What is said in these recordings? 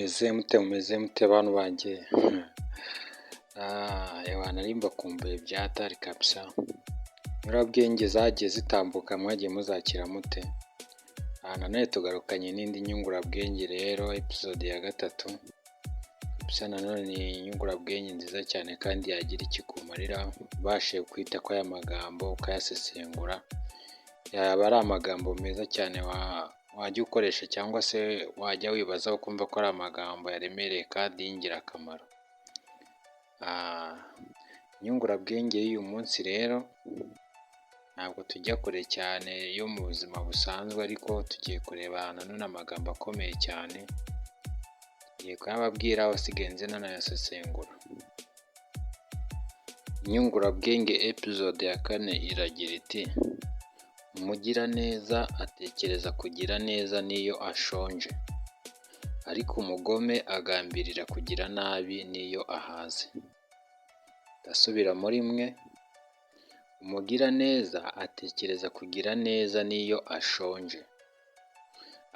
mumeze mute bantu banjye ewa nari mbakumbuye bya hatari kabisa. Nyurabwenge zagiye zitambuka mwagiye muzakira mute? Nanone tugarukanye n'indi nyungurabwenge rero episode ya 3. Kabisa nanone ni inyungurabwenge nziza cyane kandi yagira ikikumarira ubashe kwita ko aya magambo ukayasesengura. Yaba ari amagambo meza cyane wajya ukoresha cyangwa se wajya wibaza ukumva ko ari amagambo yaremereye kandi y'ingirakamaro. Inyungurabwenge y'uyu munsi rero ntabwo tujya kure cyane yo mu buzima busanzwe, ariko tugiye kureba nanone amagambo akomeye cyane. Ngiye kuyababwira wasigaye nze nanayasesengura. Inyungurabwenge episode ya 4 iragira iti: umugiraneza atekereza kugira neza n'iyo ashonje, ariko umugome agambirira kugira nabi n'iyo ahaze. Ndasubira muri mwe. Umugiraneza atekereza kugira neza n'iyo ashonje,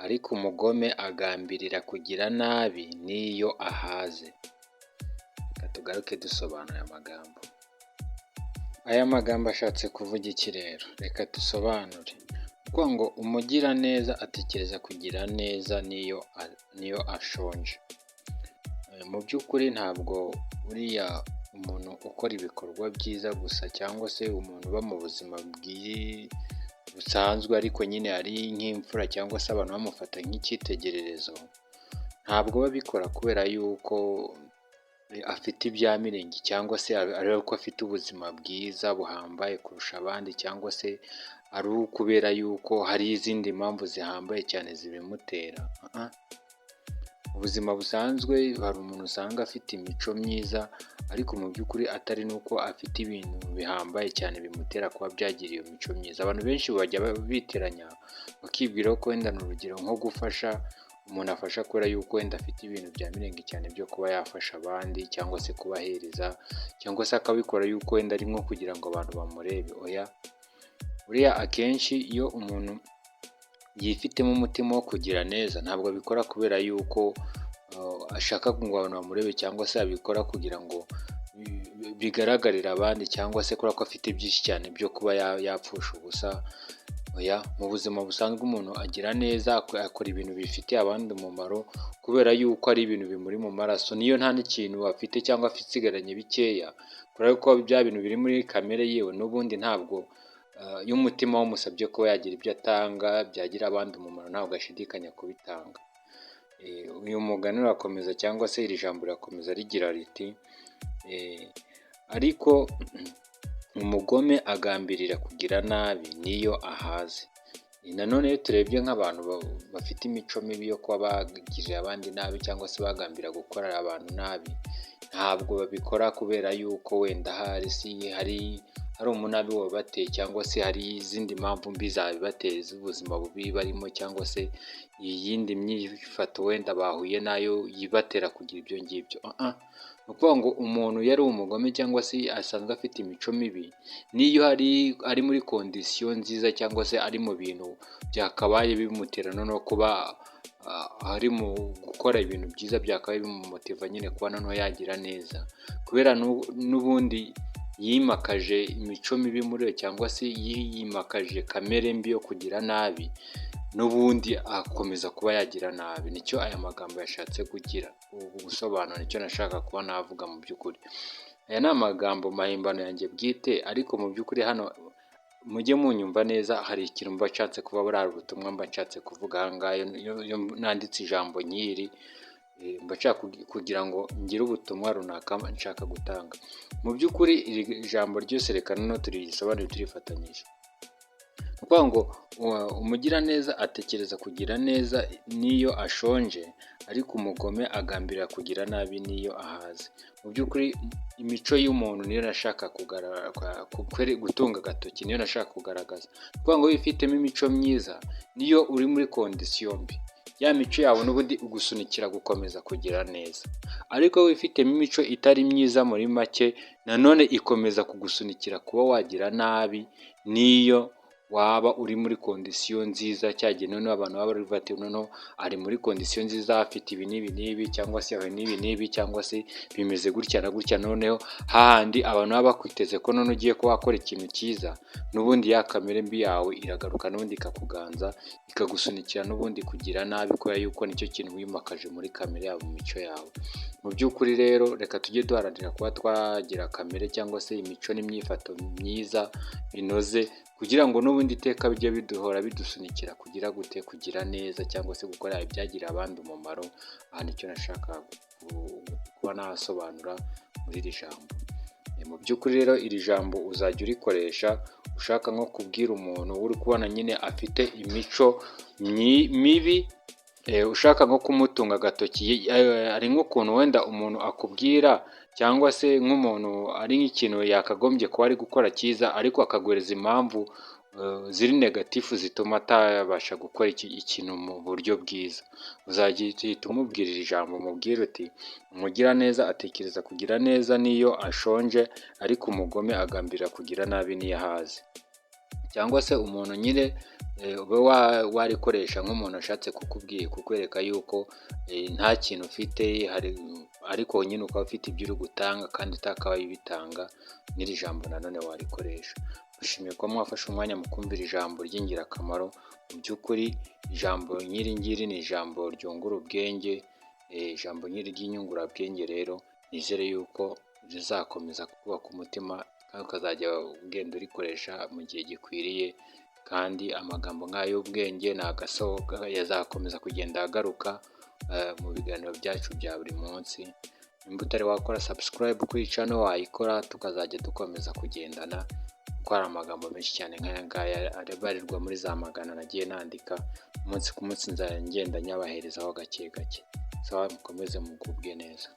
ariko umugome agambirira kugira nabi n'iyo ahaze. Reka tugaruke dusobanura aya magambo. Aya magambo ashatse kuvuga iki rero? Reka dusobanure. Kuko ngo umugiraneza atekereza kugira neza n'iyo ashonje. Mu by'ukuri ntabwo buriya umuntu ukora ibikorwa byiza gusa cyangwa se umuntu uba mu buzima busanzwe ariko nyine ari nk'imfura cyangwa se abantu bamufata nk'icyitegererezo, ntabwo babikora kubera yuko afite ibya mirenge cyangwa se ari uko afite ubuzima bwiza buhambaye kurusha abandi, cyangwa se ari ukubera yuko hari izindi mpamvu zihambaye cyane zibimutera. Ubuzima busanzwe hari umuntu usanga afite imico myiza, ariko mu by'ukuri atari nuko afite ibintu bihambaye cyane bimutera kuba byagira iyo mico myiza. Abantu benshi bajya biteranya bakibwira ko wenda ni urugero nko gufasha, umuntu afasha kubera yuko wenda afite ibintu bya mirenge cyane byo kuba yafasha abandi cyangwa se kubahereza, cyangwa se akabikora yuko wenda ari nko kugira ngo abantu bamurebe. Oya, buriya akenshi iyo umuntu yifitemo umutima wo kugira neza ntabwo abikora kubera yuko ashaka ngo abantu bamurebe, cyangwa se abikora kugira ngo bigaragarire abandi, cyangwa se kubera ko afite byinshi cyane byo kuba yapfusha ubusa. Oya, mu buzima busanzwe umuntu agira neza, akora ibintu bifitiye abandi umumaro kubera yuko ari ibintu bimuri mu maraso. Niyo nta n'ikintu afite cyangwa afite isigaranye bikeya, kubera ko bya bintu biri muri kamere yewe n'ubundi ntabwo iyo umutima wamusabye ko yagira ibyo atanga byagira abandi umumaro ntabwo ashidikanya kubitanga. Uyu mugani urakomeza cyangwa se iri jambo rirakomeza rigira riti: ariko umugome agambirira kugira nabi n'iyo ahaze. Nanone iyo turebye nk'abantu bafite imico mibi yo kuba bagirira abandi nabi cyangwa se bagambira gukorera abantu nabi, ntabwo babikora kubera yuko wenda hari umunabi wabateye, cyangwa se hari izindi mpamvu mbi zabibateye z'ubuzima bubi barimo, cyangwa se iyindi myifato wenda bahuye nayo yibatera kugira ibyo ngibyo. Ni ukuvuga ngo umuntu iyo ari umugome cyangwa se asanzwe afite imico mibi, n'iyo ari muri kondisiyo nziza cyangwa se ari mu bintu byakabaye bimutera no kuba ari mu gukora ibintu byiza byakabaye bimumotiva nyine kuba noneho yagira neza, kubera n'ubundi yimakaje imico mibi muri we, cyangwa se yimakaje kamere mbi yo kugira nabi, n'ubundi akomeza kuba yagira nabi. Nicyo aya magambo yashatse kugira gusobanura, nicyo nashaka kuba navuga mu by'ukuri. Aya ni amagambo mahimbano yanjye bwite, ariko mu by'ukuri hano mujye munyumva neza, hari ikintu mba nshatse kuba buriya ubutumwa mba nshatse kuvuga aha ngaha. Iyo nanditse ijambo nk'iri mba nshaka kugira ngo ngire ubutumwa runaka nshaka gutanga. Mu by'ukuri iri jambo ryose reka noneho turisobanure turifatanyije. Ni ukuvuga ngo umugiraneza atekereza kugira neza n'iyo ashonje, ariko umugome agambirira kugira nabi n'iyo ahaze. Mu by'ukuri imico y'umuntu niyo nashaka gutunga agatoki, niyo nashaka kugaragaza. Ni ukuvuga ngo wifitemo imico myiza, niyo uri muri kondisiyo mbi, ya mico yawe n'ubundi ugusunikira gukomeza kugira neza. Ariko wifitemo imico itari myiza muri make, nanone ikomeza kugusunikira kuba wagira nabi n'iyo waba uri muri kondisiyo nziza, cyagiye noneho abantu baba bari bati noneho ari muri kondisiyo nziza, afite ibi n'ibi n'ibi, cyangwa se yahuye n'ibi n'ibi, cyangwa se bimeze gutya na gutya, noneho hahandi abantu baba bakwiteze ko none ugiye kuba wakora ikintu cyiza, n'ubundi ya kamere mbi yawe iragaruka n'ubundi ikakuganza, ikagusunikira n'ubundi kugira nabi, kubera yuko nicyo kintu wimakaje muri kamere yawe, mu mico yawe. Mu by'ukuri rero reka tujye duharanira kuba twagira kamere cyangwa se imico n'imyifato myiza binoze, kugira ngo n'ubundi iteka bijye biduhora bidusunikira kugira gute, kugira neza, cyangwa se gukora ibyagirira abandi umumaro. Aha nicyo nashaka kuba nasobanura muri iri jambo. Mu by'ukuri rero iri jambo uzajya urikoresha ushaka nko kubwira umuntu uri kubona nyine afite imico mibi, ushaka nko kumutunga agatoki, ari nk'ukuntu wenda umuntu akubwira, cyangwa se nk'umuntu ari nk'ikintu yakagombye kuba ari gukora cyiza, ariko akaguhereza impamvu ziri negatifu zituma atabasha gukora ikintu mu buryo bwiza. Uzahita umubwira iri jambo, umubwire uti umugiraneza atekereza kugira neza n'iyo ashonje, ariko umugome agambirira kugira nabi n'iyo ahaze. Cyangwa se umuntu nyine ube warikoresha nk'umuntu ashatse kukwereka yuko nta kintu ufite, ariko nyine ukaba ufite ibyo uri gutanga kandi utakabaye ubitanga, n'iri jambo nanone warikoresha. Dushimiye ko mwafashe umwanya mu kumvira ijambo ry'ingirakamaro. Mu by'ukuri ijambo nk'iri ngiri ni ijambo ryungura ubwenge, ijambo nk'iri ry'inyungurabwenge rero nizere yuko rizakomeza kubaka umutima, kandi ukazajya ugenda urikoresha mu gihe gikwiriye, kandi amagambo nk'ay'ubwenge ni agasohoka yazakomeza kugenda agaruka mu biganiro byacu bya buri munsi. Nimba utari wakora subscribe kuri iyi channel wayikora, tukazajya dukomeza kugendana, kuko hari amagambo menshi cyane nk'aya ngaya abarirwa muri za magana nagiye nandika, umunsi ku munsi nzajya ngenda nyabaherezaho gake gake. Mukomeze mugubwe neza.